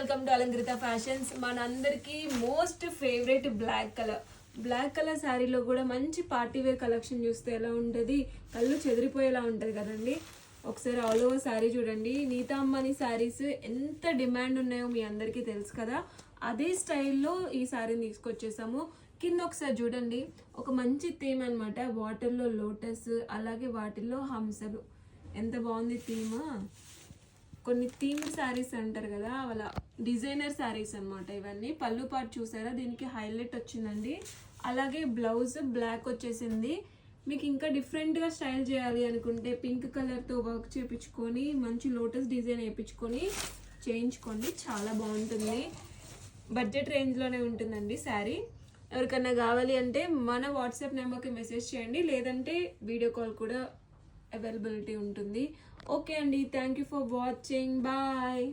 Welcome to Alankrita fashions. మనందరికీ most favourite black colour శారీలో కూడా మంచి పార్టీ వేర్ కలెక్షన్ చూస్తే ఎలా ఉంటుంది, కళ్ళు చెదిరిపోయేలా ఉంటుంది కదండి. ఒకసారి ఆల్ ఓవర్ శారీ చూడండి. నీతా అంబానీ శారీస్ ఎంత డిమాండ్ ఉన్నాయో మీ అందరికీ తెలుసు కదా. అదే స్టైల్లో ఈ శారీని తీసుకొచ్చేసాము. కింద ఒకసారి చూడండి, ఒక మంచి థీమ్ అనమాట. వాటర్లో లోటస్, అలాగే వాటిల్లో హంసలు. ఎంత బాగుంది థీమ్. కొన్ని థీమ్డ్ శారీస్ అంటారు కదా, వాళ్ళ డిజైనర్ శారీస్ అనమాట ఇవన్నీ. పళ్ళు పాటు చూసారా, దీనికి హైలైట్ వచ్చిందండి. అలాగే బ్లౌజ్ బ్లాక్ వచ్చేసింది. మీకు ఇంకా డిఫరెంట్గా స్టైల్ చేయాలి అనుకుంటే పింక్ కలర్తో వర్క్ చేయించుకొని మంచి లోటస్ డిజైన్ వేయించుకొని చేయించుకోండి, చాలా బాగుంటుంది. బడ్జెట్ రేంజ్లోనే ఉంటుందండి శారీ. ఎవరికన్నా కావాలి అంటే మన వాట్సాప్ నెంబర్కి మెసేజ్ చేయండి, లేదంటే వీడియో కాల్ కూడా అవైలబిలిటీ ఉంటుంది. ఓకే అండి, thank you for watching, bye.